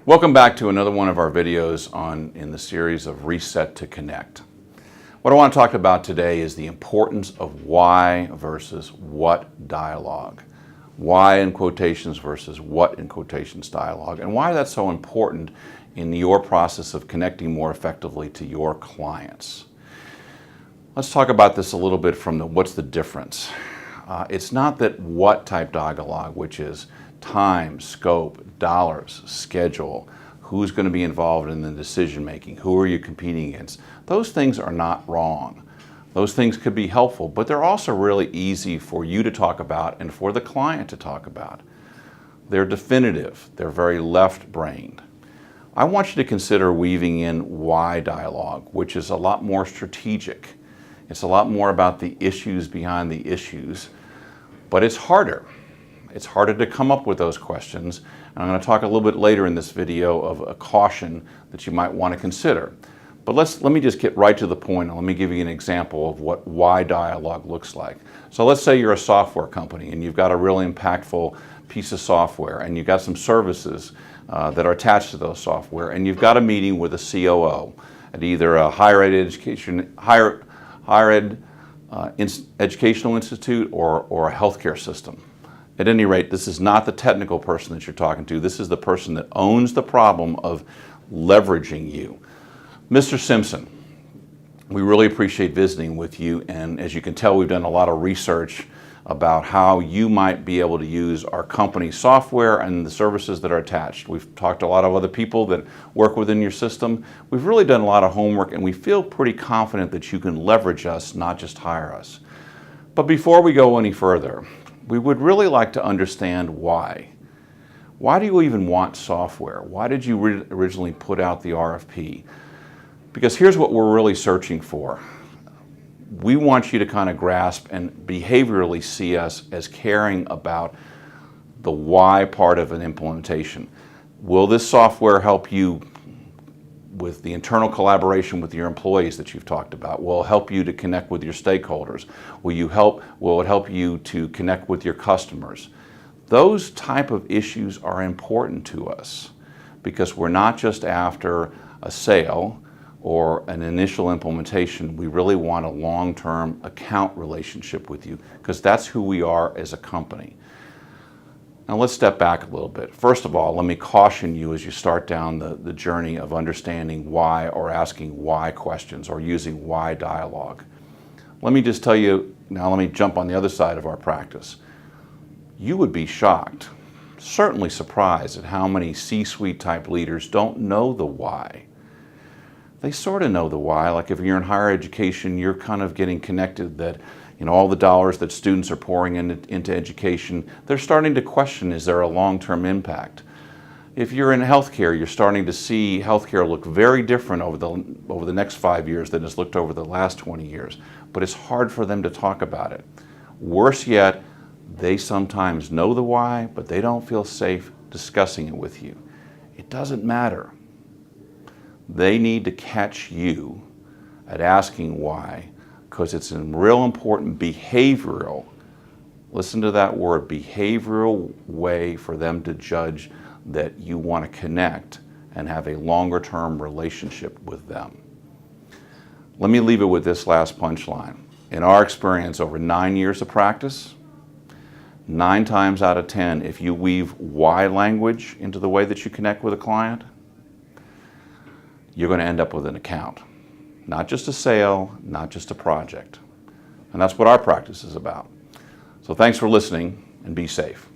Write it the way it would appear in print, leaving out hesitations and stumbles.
Welcome back to another one of our videos in the series of Reset to Connect. What I want to talk about today is the importance of why versus what dialogue. Why in quotations versus what in quotations dialogue, and why that's so important in your process of connecting more effectively to your clients. Let's talk about this a little bit from what's the difference. It's not that what type dialogue, which is time, scope, dollars, schedule, who's going to be involved in the decision making, who are you competing against. Those things are not wrong. Those things could be helpful, but they're also really easy for you to talk about and for the client to talk about. They're definitive. They're very left-brained. I want you to consider weaving in why dialogue, which is a lot more strategic. It's a lot more about the issues behind the issues, but it's harder. It's harder to come up with those questions, and I'm going to talk a little bit later in this video of a caution that you might want to consider. But let me just get right to the point, and let me give you an example of what why dialogue looks like. So let's say you're a software company and you've got a really impactful piece of software, and you've got some services that are attached to those software, and you've got a meeting with a COO at either a higher ed educational institute or a healthcare system. At any rate, this is not the technical person that you're talking to. This is the person that owns the problem of leveraging you. Mr. Simpson, we really appreciate visiting with you, and as you can tell, we've done a lot of research about how you might be able to use our company's software and the services that are attached. We've talked to a lot of other people that work within your system. We've really done a lot of homework, and we feel pretty confident that you can leverage us, not just hire us. But before we go any further, we would really like to understand why. Why do you even want software? Why did you originally put out the RFP? Because here's what we're really searching for. We want you to kind of grasp and behaviorally see us as caring about the why part of an implementation. Will this software help you with the internal collaboration with your employees that you've talked about? Will it help you to connect with your stakeholders? Will it help you to connect with your customers? Those type of issues are important to us because we're not just after a sale or an initial implementation. We really want a long-term account relationship with you because that's who we are as a company. Now let's step back a little bit. First of all, let me caution you as you start down the journey of understanding why or asking why questions or using why dialogue. Let me just tell you, now let me jump on the other side of our practice. You would be shocked, certainly surprised at how many C-suite type leaders don't know the why. They sort of know the why, like if you're in higher education, you're kind of getting connected that all the dollars that students are pouring into education, they're starting to question, is there a long-term impact? If you're in healthcare, you're starting to see healthcare look very different over the next 5 years than it's looked over the last 20 years. But it's hard for them to talk about it. Worse yet, they sometimes know the why, but they don't feel safe discussing it with you. It doesn't matter. They need to catch you at asking why, because it's a real important behavioral, listen to that word, behavioral way for them to judge that you want to connect and have a longer term relationship with them. Let me leave it with this last punchline. In our experience over 9 years of practice, 9 times out of 10, if you weave why language into the way that you connect with a client, you're going to end up with an account. Not just a sale, not just a project. And that's what our practice is about. So thanks for listening, and be safe.